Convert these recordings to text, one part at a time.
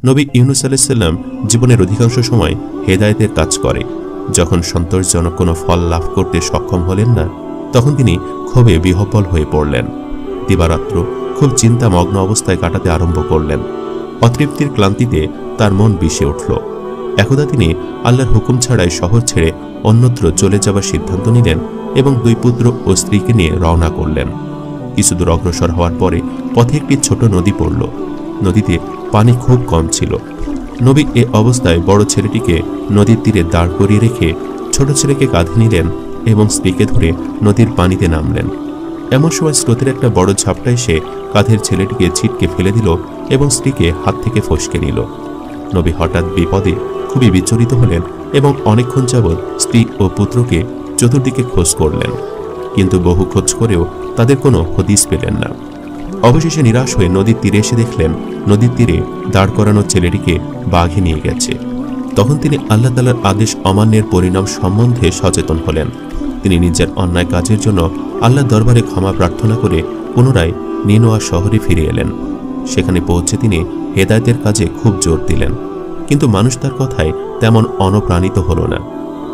নবী ইউনুস আলাইহিস সালাম জীবনের অধিকাংশ সময় হেদায়েতের কাজ করে। যখন সন্তোষজনক কোনো ফল লাভ করতে সক্ষম হলেন না, তখন তিনি ক্ষোভে বিহ্বল হয়ে পড়লেন। দিবারাত্র খুব চিন্তামগ্ন অবস্থায় কাটাতে আরম্ভ করলেন। অতৃপ্তির ক্লান্তিতে তার মন বিষে উঠল। একদা তিনি আল্লাহর হুকুম ছাড়াই শহর ছেড়ে অন্যত্র চলে যাবার সিদ্ধান্ত নিলেন এবং 2 পুত্র ও স্ত্রীকে নিয়ে রওনা করলেন। কিছুদূর অগ্রসর হওয়ার পরে পথে একটি ছোট নদী পড়ল। নদীতে পানি খুব কম ছিল। নবী এ অবস্থায় বড় ছেলেটিকে নদীর তীরে দাঁড় করিয়ে রেখে ছোট ছেলেকে কাঁধে নিলেন এবং স্ত্রীকে ধরে নদীর পানিতে নামলেন। এমন সময় স্রোতের একটা বড় ঝাপটা এসে কাঁধের ছেলেটিকে ছিটকে ফেলে দিল এবং স্ত্রীকে হাত থেকে ফসকে নিল। নবী হঠাৎ বিপদে খুবই বিচলিত হলেন এবং অনেকক্ষণ যাবৎ স্ত্রী ও পুত্রকে চতুর্দিকে খোঁজ করলেন, কিন্তু বহু খোঁজ করেও তাদের কোনো হদিস পেলেন না। অবশেষে নিরাশ হয়ে নদীর তীরে এসে দেখলেন নদীর তীরে দাঁড় করানো ছেলেটিকে বাঘে নিয়ে গেছে। তখন তিনি আল্লাহ তাআলার আদেশ অমান্যের পরিণাম সম্বন্ধে সচেতন হলেন। তিনি নিজের অন্যায় কাজের জন্য আল্লাহর দরবারে ক্ষমা প্রার্থনা করে পুনরায় নিনোয়া শহরে ফিরে এলেন। সেখানে পৌঁছে তিনি হেদায়েতের কাজে খুব জোর দিলেন, কিন্তু মানুষ তার কথায় তেমন অনুপ্রাণিত হল না।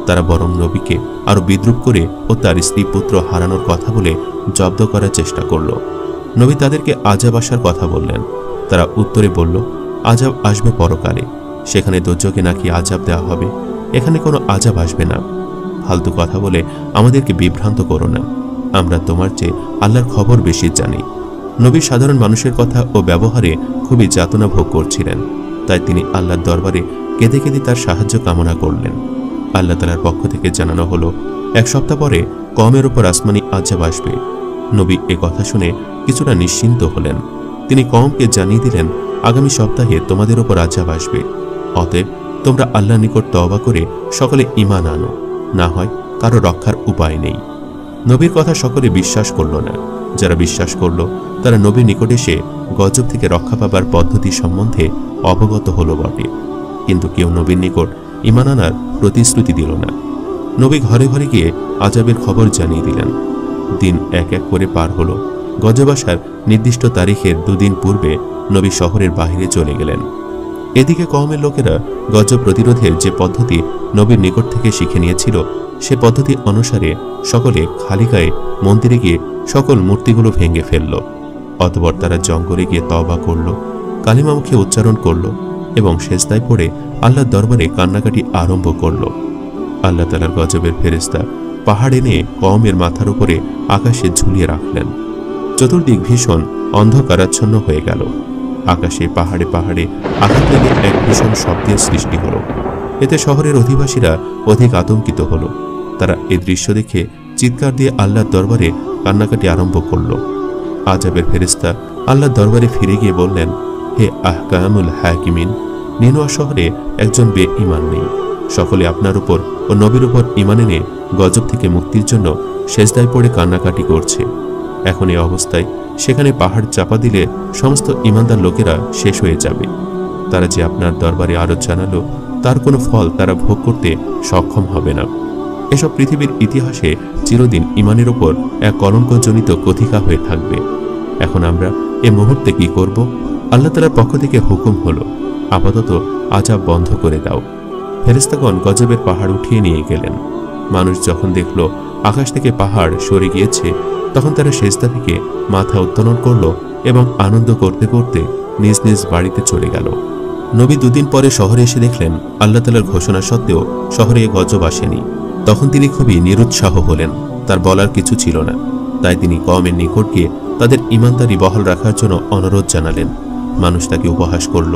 তারা বরং নবীকে আরো বিদ্রূপ করে ও তার স্ত্রী পুত্র হারানোর কথা বলে জব্দ করার চেষ্টা করল। নবী তাদেরকে আযাব আসার কথা বললেন। তারা উত্তরে বলল, আযাব আসবে পরকালে, সেখানে দোজখে নাকি আযাব দেওয়া হবে, এখানে কোনো আযাব আসবে না। ফালতু কথা বলে আমাদেরকে বিভ্রান্ত করো না, আমরা তোমার চেয়ে আল্লাহর খবর বেশি জানি। নবী সাধারণ মানুষের কথা ও ব্যবহারে খুবই যাতনা ভোগ করছিলেন, তাই তিনি আল্লাহর দরবারে কেঁদে কেঁদে তার সাহায্য কামনা করলেন। আল্লাহ তাআলার পক্ষ থেকে জানানো হলো, 1 সপ্তাহ পরে কওমের উপর আসমানি আযাব আসবে। নবী এ কথা শুনে কিছুটা নিশ্চিন্ত হলেন। তিনি কওমকে জানিয়ে দিলেন, আগামী সপ্তাহে তোমাদের উপর আযাব আসবে, অতএব তোমরা আল্লাহর নিকট তওবা করে সকলে ঈমান আনো, না হয় কারো রক্ষার উপায় নেই। নবীর কথা সকলে বিশ্বাস করল না। যারা বিশ্বাস করল তারা নবীর নিকট এসে গজব থেকে রক্ষা পাবার পদ্ধতি সম্বন্ধে অবগত হলো বটে, কিন্তু কেউ নবীর নিকট ঈমান আনার প্রতিশ্রুতি দিল না। নবী ঘরে ঘরে গিয়ে আযাবের খবর জানিয়ে দিলেন। দিন এক এক করে পার হলো। গজব আসার নির্দিষ্ট তারিখের 2 দিন পূর্বে নবী শহরের বাহিরে চলে গেলেন। এদিকে কওমের লোকেরা গজব প্রতিরোধের যে পদ্ধতি নবীর নিকট থেকে শিখে নিয়েছিল, সে পদ্ধতি অনুসারে সকলে খালি গায়ে মন্দিরে গিয়ে সকল মূর্তিগুলো ভেঙে ফেলল। অতঃপর তারা জঙ্গলে গিয়ে তওবা করল, কালিমা মুখে উচ্চারণ করল এবং সেজদায় পড়ে আল্লাহর দরবারে কান্নাকাটি আরম্ভ করল। আল্লাহ তাআলার গজবের ফেরেশতা পাহাড় এনে কওমের মাথার উপরে আকাশে ঝুলিয়ে রাখলেন। চতুর্দিক ভীষণ অন্ধকারাচ্ছন্ন হয়ে গেল। আকাশে পাহাড়ে পাহাড়ে আঘাত লেগে এক ভীষণ শব্দের সৃষ্টি হল। এতে শহরের অধিবাসীরা অধিক আতঙ্কিত হল। তারা এই দৃশ্য দেখে চিৎকার দিয়ে আল্লাহর দরবারে কান্নাকাটি আরম্ভ করল। আযাবের ফেরেশতা আল্লাহর দরবারে ফিরে গিয়ে বললেন, হে আহকামুল হাকিমিন, নিনোয়া শহরে একজন বে-ঈমান নেই। সকলে আপনার উপর ও নবীর উপর ঈমান এনে গজব থেকে মুক্তির জন্য সেজদায় পড়ে কান্নাকাটি করছে। এখন এই অবস্থায় সেখানে পাহাড় চাপা দিলে সমস্ত ঈমানদার লোকেরা শেষ হয়ে যাবে। তারা যে আপনার দরবারে আরজ জানালো, তার কোনো ফল তারা ভোগ করতে সক্ষম হবে না। এসব পৃথিবীর ইতিহাসে চিরদিন ঈমানের উপর এক কলঙ্কজনিত কথিকা হয়ে থাকবে। এখন আমরা এ মুহূর্তে কি করব? আল্লাহ তাআলার পক্ষ থেকে হুকুম হলো, আপাতত আযাব বন্ধ করে দাও। ফেরেশতাগণ গজবের পাহাড় উঠিয়ে নিয়ে গেলেন। মানুষ যখন দেখল আকাশ থেকে পাহাড় সরে গিয়েছে, তখন তারা সেজদা থেকে মাথা উত্তোলন করল এবং আনন্দ করতে করতে নিজ নিজ বাড়িতে চলে গেল। নবী 2 দিন পরে শহরে এসে দেখলেন আল্লাহ তাআলার ঘোষণা সত্ত্বেও শহরে গজব আসেনি। তখন তিনি খুবই নিরুৎসাহ হলেন। তার বলার কিছু ছিল না। তাই তিনি কওমের নিকট গিয়ে তাদের ঈমানদারি বহাল রাখার জন্য অনুরোধ জানালেন। মানুষ তাকে উপহাস করল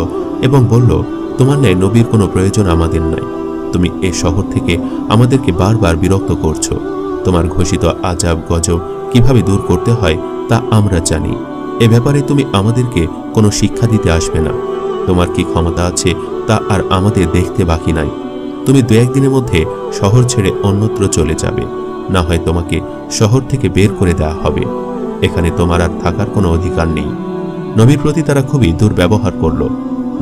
এবং বলল, তোমার ন্যায় নবীর কোনো প্রয়োজন আমাদের নাই। তুমি এ শহর থেকে আমাদেরকে বারবার বিরক্ত করছো। তোমার ঘোষিত আযাব গজব কিভাবে দূর করতে হয় তা আমরা জানি। এ ব্যাপারে তুমি আমাদেরকে কোনো শিক্ষা দিতে আসবে না। তোমার কি ক্ষমতা আছে তা আর আমাদের দেখতে বাকি নাই। তুমি 2-1 দিনের মধ্যে শহর ছেড়ে অন্যত্র চলে যাবে, না হয় তোমাকে শহর থেকে বের করে দেওয়া হবে। এখানে তোমার আর থাকার কোনো অধিকার নেই। নবীর প্রতি তারা খুবই দুর্ব্যবহার করল।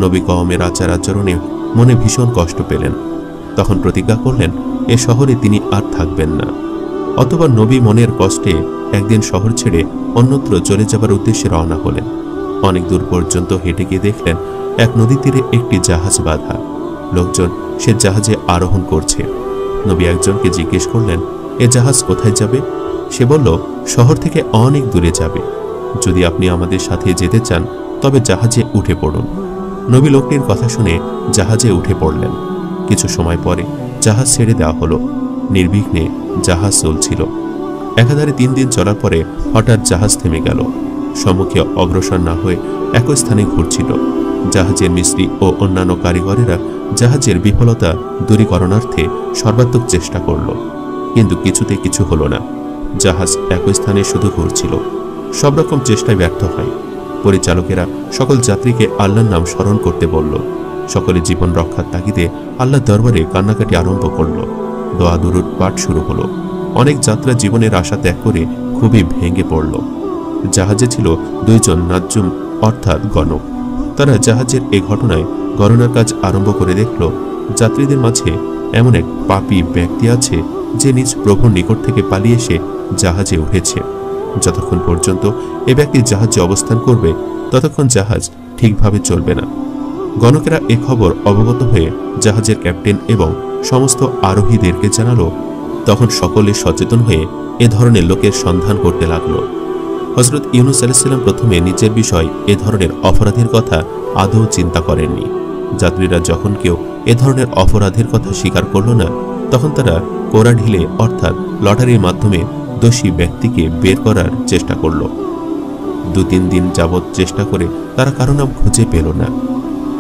নবী কওমের আচার আচরণে মনে ভীষণ কষ্ট পেলেন। তখন প্রতিজ্ঞা করলেন এ শহরে তিনি আর থাকবেন না। অতঃপর নবী মনের কষ্টে একদিন শহর ছেড়ে অন্যত্র চলে যাবার উদ্দেশ্যে রওনা হলেন। অনেক দূর পর্যন্ত হেঁটে গিয়ে দেখলেন এক নদী তীরে একটি জাহাজ বাঁধা। লোকজন সে জাহাজে আরোহণ করছে। নবী একজনকে জিজ্ঞেস করলেন, এ জাহাজ কোথায় যাবে? সে বলল, শহর থেকে অনেক দূরে যাবে। যদি আপনি আমাদের সাথে যেতে চান তবে জাহাজে উঠে পড়ুন। নবী লোকটির কথা শুনে জাহাজে উঠে পড়লেন। কিছু সময় পরে জাহাজ ছেড়ে দেওয়া হলো। নির্বিঘ্নে জাহাজ চলছিল। একাধারে 3 দিন চলার পরে হঠাৎ জাহাজ থেমে গেল। সম্মুখে অগ্রসর না হয়ে একই স্থানে ঘুরছিল। জাহাজের মিস্ত্রি ও অন্যান্য কারিগরেরা জাহাজের বিফলতা দূরীকরণার্থে সর্বাত্মক চেষ্টা করল, কিন্তু কিছুতে কিছু হলো না। জাহাজ একই স্থানে শুধু ঘুরছিল। সব রকম চেষ্টায় ব্যর্থ হয়। পরিচালকেরা সকল যাত্রীকে আল্লাহর নাম স্মরণ করতে বলল। সকলে জীবন রক্ষার তাগিদে আল্লাহর দরবারে কান্নাকাটি আরম্ভ করল। দোয়া দুরূদ পাঠ শুরু হলো। অনেক যাত্রা জীবনের আশা ত্যাগ করে খুবই ভেঙে পড়ল। জাহাজে ছিল 2 জন নাজ্জুম অর্থাৎ গণক। তারা জাহাজের এই ঘটনায় গণনার কাজ আরম্ভ করে দেখল, যাত্রীদের মাঝে এমন এক পাপী ব্যক্তি আছে যে নিজ প্রভুর নিকট থেকে পালিয়ে এসে জাহাজে উঠেছে। যতক্ষণ পর্যন্ত এ ব্যক্তি জাহাজে অবস্থান করবে ততক্ষণ জাহাজ ঠিকভাবে চলবে না। গণকেরা এ খবর অবগত হয়ে জাহাজের ক্যাপ্টেন এবং সমস্ত আরোহীদেরকে জানালো। তখন সকলে সচেতন হয়ে এ ধরনের লোকের সন্ধান করতে লাগলো। হযরত ইউনূস আলাইহিস সালাম প্রথমে নিজের বিষয় এ ধরনের অপরাধের কথা আদৌ চিন্তা করেননি। যাত্রীরা যখন কেউ এ ধরনের অপরাধের কথা স্বীকার করল না, তখন তারা কোরা ঢিলে অর্থাৎ লটারির মাধ্যমে দোষী ব্যক্তিকে বের করার চেষ্টা করল। 2-3 দিন যাবৎ চেষ্টা করে তারা কারো নাম খুঁজে পেল না।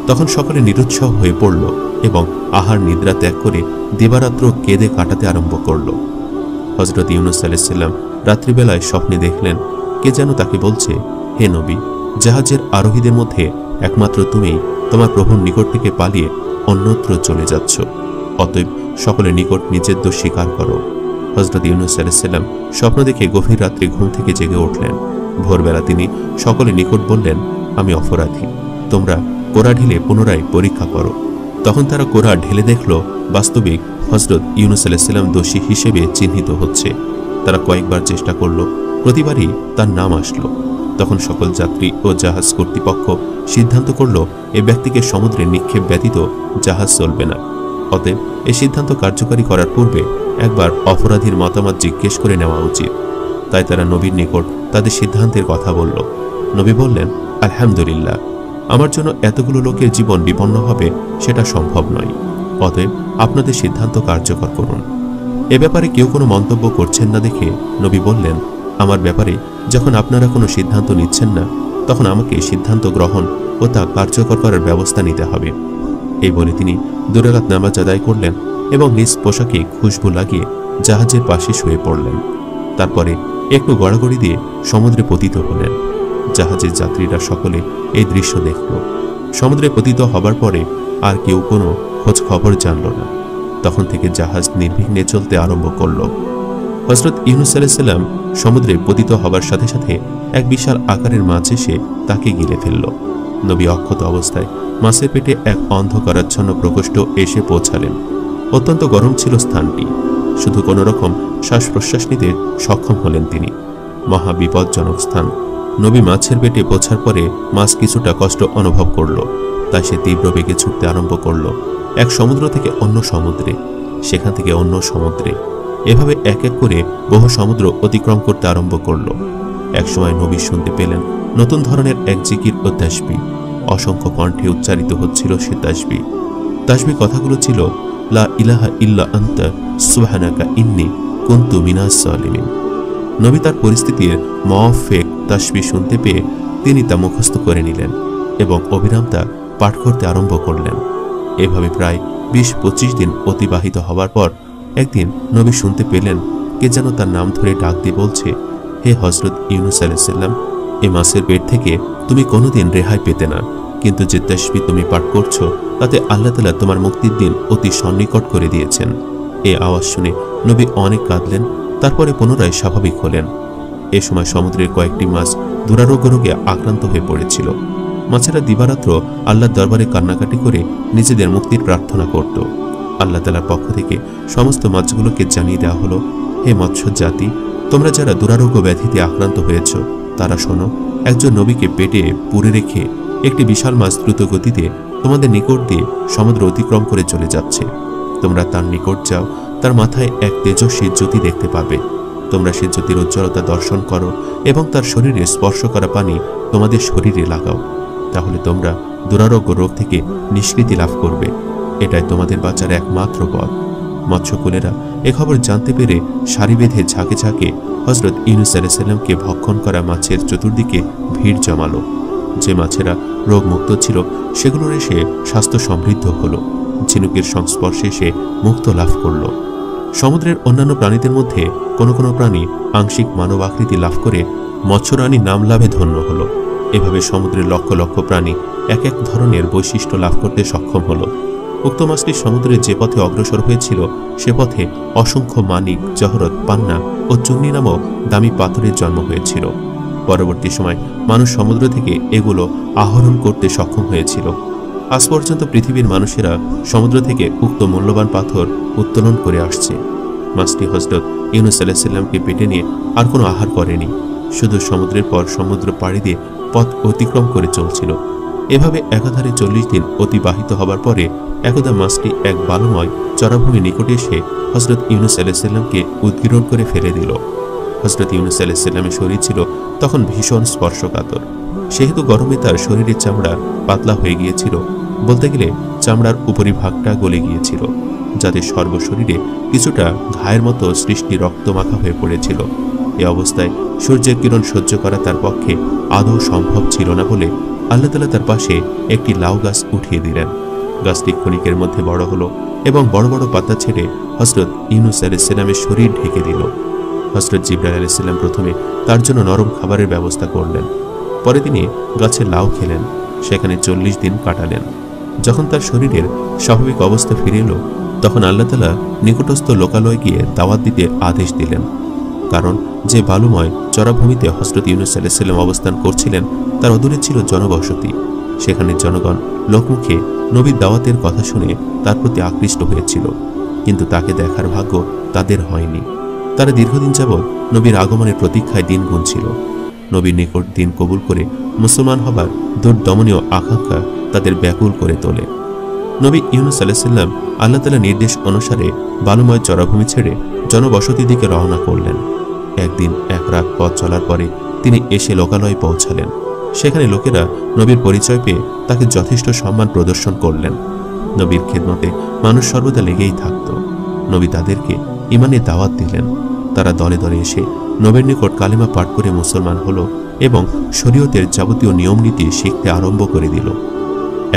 তখন সকলে নিরুৎসাহ হয়ে পড়ল এবং আহার নিদ্রা ত্যাগ করে দিবারাত্র কেঁদে কাটাতে আরম্ভ করল। হযরত ইউনূস আলাইহিস সালাম রাত্রিবেলায় স্বপ্নে দেখলেন, কে যেন তাকে বলছে, হে নবী, জাহাজের আরোহীদের মধ্যে একমাত্র তুমি তোমার প্রভুর নিকট থেকে পালিয়ে অন্যত্র চলে যাচ্ছ। অতএব সকলের নিকট নিজের দোষ স্বীকার করো। হযরত ইউনূস আলাইহিস সালাম স্বপ্ন দেখে গভীর রাত্রে ঘুম থেকে জেগে উঠলেন। ভোরবেলা তিনি সকলের নিকট বললেন, আমি অপরাধী, তোমরা কোরা ঢেলে পুনরায় পরীক্ষা করো। তখন তারা কোরা ঢেলে দেখল বাস্তবিক হযরত ইউনূস আলাইহিস সালাম দোষী হিসেবে চিহ্নিত হচ্ছে। তারা কয়েকবার চেষ্টা করল, প্রতিবারই তার নাম আসলো। তখন সকল যাত্রী ও জাহাজ কর্তৃপক্ষ সিদ্ধান্ত করল, এ ব্যক্তিকে সমুদ্রে নিক্ষেপ ব্যতীত জাহাজ চলবে না। অতএব এই সিদ্ধান্ত কার্যকরী করার পূর্বে একবার অপরাধীর মতামত জিজ্ঞেস করে নেওয়া উচিত। তাই তারা নবীর নিকট তাদের সিদ্ধান্তের কথা বলল। নবী বললেন, আলহামদুলিল্লাহ, আমার জন্য এতগুলো লোকের জীবন বিপন্ন হবে সেটা সম্ভব নয়। অতএব আপনাদের সিদ্ধান্ত কার্যকর করুন। এ ব্যাপারে কেউ কোনো মন্তব্য করছেন না দেখে নবী বললেন, আমার ব্যাপারে যখন আপনারা কোনো সিদ্ধান্ত নিচ্ছেন না, তখন আমাকে সিদ্ধান্ত গ্রহণ ও তা কার্যকর করার ব্যবস্থা নিতে হবে। এই বলে তিনি 2 রাকাত নামাজ আদায় করলেন এবং নিজ পোশাকে খুশবু লাগিয়ে জাহাজের পাশে শুয়ে পড়লেন। তারপরে একটু গড়াগড়ি দিয়ে সমুদ্রে পতিত হলেন। জাহাজের যাত্রীরা সকলে এই দৃশ্য দেখল। সমুদ্রে পতিত হবার পরে আর কেউ কোনো খোঁজ খবর জানল না। তখন থেকে জাহাজ নির্বিঘ্নে চলতে আরম্ভ করল। হযরত ইউনূস আলাইহিস সালাম সমুদ্রে পতিত হবার সাথে সাথে এক বিশাল আকারের মাছ এসে তাকে গিলে ফেলল। নবী অক্ষত অবস্থায় মাছের পেটে এক অন্ধকারাচ্ছন্ন প্রকোষ্ঠ এসে পৌঁছালেন। অত্যন্ত গরম ছিল স্থানটি। শুধু কোনো রকম শ্বাস প্রশ্বাস নিতে সক্ষম হলেন তিনি। মহা বিপজ্জনক স্থান। নবী মাছের পেটে পৌঁছার পরে মাছ কিছুটা কষ্ট অনুভব করল। তাই সে তীব্র বেগে ছুটতে আরম্ভ করল, এক সমুদ্র থেকে অন্য সমুদ্রে, সেখান থেকে অন্য সমুদ্রে, এভাবে এক এক করে বহু সমুদ্র অতিক্রম করতে আরম্ভ করল। একসময় নবী শুনতে পেলেন নতুন ধরনের এক জিকির ও তাসবিহ। অসংখ্য কণ্ঠে উচ্চারিত হচ্ছিল সে তাসবিহ। তাসবিহ কথাগুলো ছিল, লা ইলাহা ইল্লা আনতা সুবহানাকা ইন্নী কুনতু মিনাজ জালিমিন। নবী তার পরিস্থিতির মাওয়াফেক তাসবিহ শুনতে পেয়ে তিনি তা মুখস্থ করে নিলেন এবং অবিরাম তা পাঠ করতে আরম্ভ করলেন। এভাবে প্রায় 20-25 দিন অতিবাহিত হবার পর একদিন নবী শুনতে পেলেন কে যেন তার নাম ধরে ডাক দিয়ে বলছে, হে হযরত ইউনূস আলাইহিস সালাম, এই মাছের পেট থেকে তুমি কোনোদিন রেহাই পেতে না, কিন্তু যে তাসবিহ তুমি পাঠ করছো তাতে আল্লাহ তাআলা তোমার মুক্তির দিন অতি সন্নিকট করে দিয়েছেন। এই আওয়াজ শুনে নবী অনেক কাঁদলেন। তারপরে পুনরায় স্বাভাবিক হলেন। এ সময় সমুদ্রের কয়েকটি মাছ দুরারোগ্য রোগে আক্রান্ত হয়ে পড়েছিল। মাছেরা দিবারাত্র আল্লাহর দরবারে কান্নাকাটি করে নিজেদের মুক্তির প্রার্থনা করত। আল্লাহ তাআলার পক্ষ থেকে সমস্ত মাছগুলোকে জানিয়ে দেওয়া হলো, হে মৎস্য জাতি, তোমরা যারা দুরারোগ্য ব্যাধিতে আক্রান্ত হয়েছ তারা শোনো, একজন নবীকে পেটে পুরে রেখে একটি বিশাল মাছ দ্রুত গতিতে তোমাদের নিকট দিয়ে সমুদ্র অতিক্রম করে চলে যাচ্ছে। তোমরা তার নিকট যাও, তার মাথায় এক তেজস্বী জ্যোতি দেখতে পাবে। তোমরা সে জ্যোতির উজ্জ্বলতা দর্শন করো এবং তার শরীরে স্পর্শ করা পানি তোমাদের শরীরে লাগাও, তাহলে তোমরা দুরারোগ্য রোগ থেকে নিষ্কৃতি লাভ করবে। এটাই তোমাদের বাঁচার একমাত্র পথ। মৎস্যকুলেরা এ খবর জানতে পেরে সারি বেঁধে ঝাঁকে ঝাঁকে হযরত ইউনূস আলাইহিস সালামকে ভক্ষণ করা মাছের চতুর্দিকে ভিড় জমালো। যে মাছেরা রোগমুক্ত ছিল সেগুলোর এসে স্বাস্থ্য সমৃদ্ধ হলো, ঝিনুকের সংস্পর্শে সে মুক্ত লাভ করল। সমুদ্রের অন্যান্য প্রাণীদের মধ্যে কোনো কোনো প্রাণী আংশিক মানব আকৃতি লাভ করে মৎস্যরানী নাম লাভে ধন্য হলো। এভাবে সমুদ্রের লক্ষ লক্ষ প্রাণী এক এক ধরনের বৈশিষ্ট্য লাভ করতে সক্ষম হলো। উক্ত মাছটি সমুদ্রে যে পথে অগ্রসর হয়েছিল সে পথে অসংখ্য মানিক, জহরত, পান্না ও চুন্নি নামক দামি পাথরের জন্ম হয়েছিল। পরবর্তী সময় মানুষ সমুদ্র থেকে এগুলো আহরণ করতে সক্ষম হয়েছিল। আজ পর্যন্ত পৃথিবীর মানুষেরা সমুদ্র থেকে উক্ত মূল্যবান পাথর উত্তোলন করে আসছে। মাছটি হযরত ইউনূস আলাইহিস সালামকে পেটে নিয়ে আর কোনো আহার করেনি, শুধু সমুদ্রের পর সমুদ্র পাড়ি দিয়ে পথ অতিক্রম করে চলছিল। এভাবে একাধারে 40 দিন অতিবাহিত হবার পরে একদা মাছটি এক বালুময় চরাভূমি নিকটে এসে হযরত ইউনূস আলাইহিস সালামকে উদ্গীরণ করে ফেলে দিল। হযরত ইউনূস আলাইহিস সালামের শরীর ছিল তখন ভীষণ স্পর্শকাতর, সেহেতু গরমে তার শরীরের চামড়া পাতলা হয়ে গিয়েছিল, বলতে গেলে চামড়ার উপরিভাগটা গলে গিয়েছিল, যাতে সর্বশরীরে কিছুটা ঘায়ের মতো সৃষ্টি রক্তমাখা হয়ে পড়েছিল। এ অবস্থায় সূর্যের কিরণ সহ্য করা তার পক্ষে আদৌ সম্ভব ছিল না বলে আল্লাহ তাআলা তার পাশে একটি লাউ গাছ উঠিয়ে দিলেন। গাছটি ক্ষণিকের মধ্যে বড় হলো এবং বড় বড় পাতা ছেড়ে হযরত ইউনূস আলাইহিস সালামের শরীর ঢেকে দিল। হযরত জিবরাইল আলাইহিস সালাম প্রথমে তার জন্য নরম খাবারের ব্যবস্থা করলেন, পরে তিনি গাছের লাউ খেলেন, সেখানে 40 দিন কাটালেন। যখন তার শরীরের স্বাভাবিক অবস্থা ফিরে এলো তখন আল্লাহ তাআলা নিকটস্থ লোকালয়ে গিয়ে দাওয়াত দিতে আদেশ দিলেন, কারণ যে বালুময় চরাভূমিতে হযরত ইউনূস আলাইহিস সালাম অবস্থান করছিলেন তার অদূরে ছিল জনবসতি। সেখানে জনগণ লোকমুখে নবীর দাওয়াতের কথা শুনে তার প্রতি আকৃষ্ট হয়েছিল, কিন্তু তাকে দেখার ভাগ্য তাদের হয়নি। তারা দীর্ঘদিন যাবৎ নবীর আগমনের প্রতীক্ষায় দিন গুনছিল। নবীর নিকট দিন কবুল করে মুসলমান হবার দুর্দমনীয় আকাঙ্ক্ষা তাদের ব্যাকুল করে তোলে। নবী ইউনূস আলাইহিস সালাম আল্লাহ তাআলার নির্দেশ অনুসারে বালুময় চরাভূমি ছেড়ে জনবসতির দিকে রওনা করলেন। একদিন এক রাত পথ চলার পরে তিনি এসে লোকালয়ে পৌঁছালেন। সেখানে লোকেরা নবীর পরিচয় পেয়ে তাকে যথেষ্ট সম্মান প্রদর্শন করলেন। নবীর খেদমতে মানুষ সর্বদা লেগেই থাকত। নবী তাদেরকে ঈমানের দাওয়াত দিলেন। তারা দলে দলে এসে নবীর নিকট কালিমা পাঠ করে মুসলমান হলো এবং শরীয়তের যাবতীয় নিয়মনীতি শিখতে আরম্ভ করে দিল।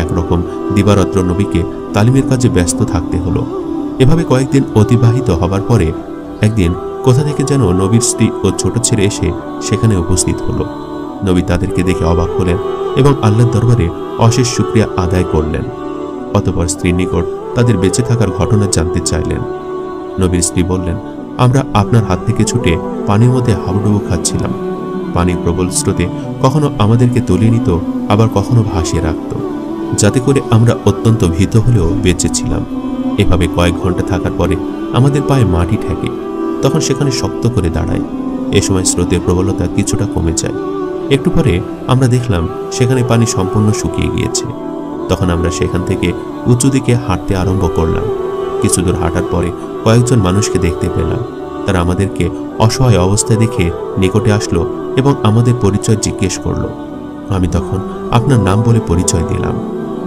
একরকম দিবারাত্র নবীকে তালিমের কাজে ব্যস্ত থাকতে হলো। এভাবে কয়েকদিন অতিবাহিত হবার পরে একদিন কোথা থেকে যেন নবীর স্ত্রী ও ছোট ছেলে এসে সেখানে উপস্থিত হলো। নবী তাদেরকে দেখে অবাক হলেন এবং আল্লাহর দরবারে অশেষ শুকরিয়া আদায় করলেন। অতঃপর স্ত্রীর নিকট তাদের বেঁচে থাকার ঘটনা জানতে চাইলেন। নবীর স্ত্রী বললেন, আমরা আপনার হাত থেকে ছুটে পানির মধ্যে হাবুডুবু খাচ্ছিলাম। পানির প্রবল স্রোতে কখনো আমাদেরকে তুলে নিত, আবার কখনো ভাসিয়ে রাখত, যাতে করে আমরা অত্যন্ত ভীত হলেও বেঁচেছিলাম। এভাবে কয়েক ঘন্টা থাকার পরে আমাদের পায়ে মাটি ঠেকে, তখন সেখানে শক্ত করে দাঁড়ায়। এ সময় স্রোতের প্রবলতা কিছুটা কমে যায়। একটু পরে আমরা দেখলাম সেখানে পানি সম্পূর্ণ শুকিয়ে গিয়েছে। তখন আমরা সেখান থেকে উঁচু দিকে হাঁটতে আরম্ভ করলাম। কিছু দূর হাঁটার পরে কয়েকজন মানুষকে দেখতে পেলাম। তারা আমাদেরকে অসহায় অবস্থায় দেখে নিকটে আসলো এবং আমাদের পরিচয় জিজ্ঞেস করলো। আমি তখন আপনার নাম বলে পরিচয় দিলাম।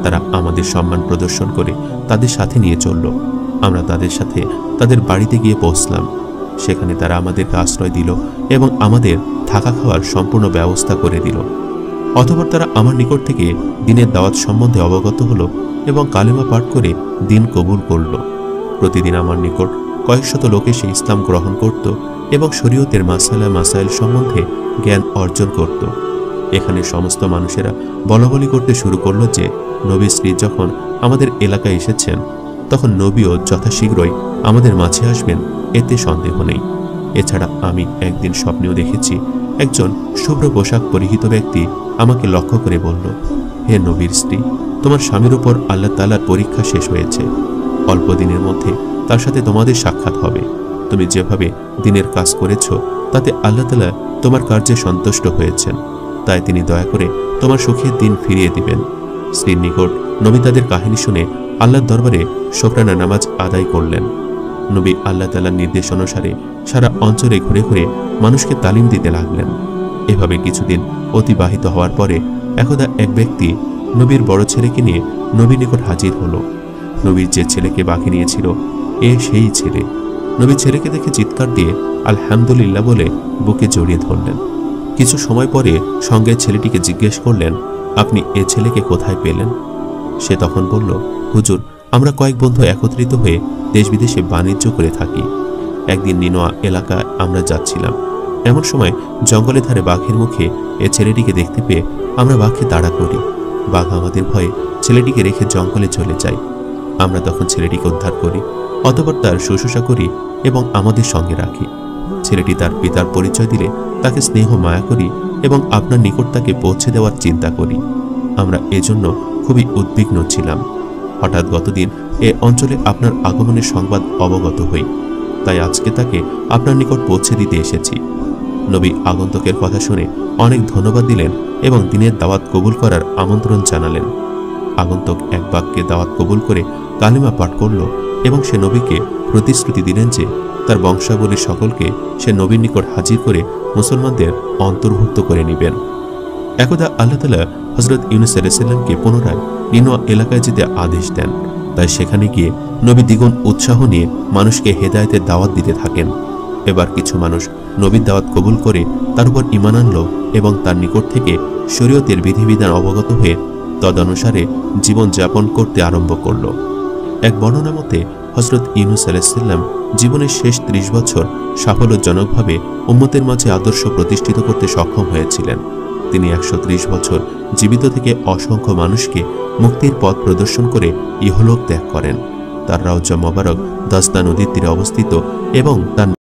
তারা আমাদের সম্মান প্রদর্শন করে তাদের সাথে নিয়ে চলল। আমরা তাদের সাথে তাদের বাড়িতে গিয়ে পৌঁছলাম। সেখানে তারা আমাদেরকে আশ্রয় দিল এবং আমাদের থাকা খাওয়ার সম্পূর্ণ ব্যবস্থা করে দিল। অতঃপর তারা আমার নিকট থেকে দিনের দাওয়াত সম্বন্ধে অবগত হলো এবং কালেমা পাঠ করে দিন কবুল করল। প্রতিদিন আমার নিকট কয়েকশত লোক এসে ইসলাম গ্রহণ করত এবং শরীয়তের মাসাইল সম্বন্ধে জ্ঞান অর্জন করত। এখানে সমস্ত মানুষেরা বলাবলি করতে শুরু করল যে নবীর স্ত্রী যখন আমাদের এলাকায় এসেছেন তখন নবীও যথাশীঘ্রই আমাদের মাঝে আসবেন, এতে সন্দেহ নেই। এছাড়া আমি একদিন স্বপ্নেও দেখেছি একজন শুভ্র পোশাক পরিহিত ব্যক্তি আমাকে লক্ষ্য করে বলল, হে নবীর স্ত্রী, তোমার স্বামীর উপর আল্লাহ তাআলার পরীক্ষা শেষ হয়েছে। অল্প দিনের মধ্যে তার সাথে তোমাদের সাক্ষাৎ হবে। তুমি যেভাবে দিনের কাজ করেছ তাতে আল্লাহ তাআলা তোমার কার্যে সন্তুষ্ট হয়েছেন। তাই তিনি দয়া করে তোমার সুখের দিন ফিরিয়ে দিবেন। স্ত্রীর নিকট নবী তাদের কাহিনী শুনে আল্লাহর দরবারে শুকরানা নামাজ আদায় করলেন। নবী আল্লাহ তাআলার নির্দেশ অনুসারে সারা অঞ্চলে ঘুরে ঘুরে মানুষকে তালিম দিতে লাগলেন। এভাবে কিছুদিন অতিবাহিত হওয়ার পরে একদা এক ব্যক্তি নবীর বড় ছেলেকে নিয়ে নবীর নিকট হাজির হলো। নবীর যে ছেলেকে বাকি নিয়েছিল সেই ছেলে। নবী ছেলেকে দেখে চিৎকার দিয়ে আলহামদুলিল্লাহ বলে বুকে জড়িয়ে ধরলেন। কিছু সময় পরে সঙ্গে ছেলেটিকে জিজ্ঞেস করলেন, আপনি এ ছেলেকে কোথায় পেলেন? সে তখন বলল, হুজুর, আমরা কয়েক বন্ধু একত্রিত হয়ে দেশ বিদেশে বাণিজ্য করে থাকি। একদিন নিনোয়া এলাকায় আমরা যাচ্ছিলাম। এমন সময় জঙ্গলের ধারে বাঘের মুখে এ ছেলেটিকে দেখতে পেয়ে আমরা বাঘকে তাড়া করি। বাঘ আমাদের ভয়ে ছেলেটিকে রেখে জঙ্গলে চলে যায়। আমরা তখন ছেলেটিকে উদ্ধার করি, অতঃপর তার শুশ্রূষা করি এবং আমাদের সঙ্গে রাখি। ছেলেটি তার পিতার পরিচয় দিলে তাকে স্নেহ মায়া করি এবং আপনার নিকট তাকে পৌঁছে দেওয়ার চিন্তা করি। আমরা এজন্য খুবই উদ্বিগ্ন ছিলাম। হঠাৎ গতদিন এ অঞ্চলে আপনার আগমনের সংবাদ অবগত হই, তাই আজকে তাকে আপনার নিকট পৌঁছে দিতে এসেছি। নবী আগন্তুকের কথা শুনে অনেক ধন্যবাদ দিলেন এবং দিনের দাওয়াত কবুল করার আমন্ত্রণ জানালেন। আগন্তুক এক বাক্যে দাওয়াত কবুল করে কালিমা পাঠ করল এবং সে নবীকে প্রতিশ্রুতি দিলেন যে তার বংশাবলীর সকলকে সে নবীর নিকট হাজির করে মুসলমানদের অন্তর্ভুক্ত করে নেবেন। একদা আল্লাহ তাআলা হযরত ইউনূস আলাইহিস সালামকে পুনরায় নিনোয়া এলাকায় যেতে আদেশ দেন। তাই সেখানে গিয়ে নবী দ্বিগুণ উৎসাহ নিয়ে মানুষকে হেদায়েতের দাওয়াত দিতে থাকেন। এবার কিছু মানুষ নবীর দাওয়াত কবুল করে তার উপর ঈমান আনল এবং তার নিকট থেকে শরীয়তের বিধিবিধান অবগত হয়ে তদনুসারে জীবন যাপন করতে আরম্ভ করল। এক বর্ণনা মতে হযরত ইউনূস আলাইহিস সালাম জীবনের শেষ ৩০ বছর সাফল্যজনকভাবে উম্মতের মাঝে আদর্শ প্রতিষ্ঠিত করতে সক্ষম হয়েছিলেন। তিনি ১৩০ বছর জীবিত থেকে অসংখ্য মানুষকে মুক্তির পথ প্রদর্শন করে ইহলোক ত্যাগ করেন। তার রওজা মোবারক দজনা নদীর তীরে অবস্থিত এবং তার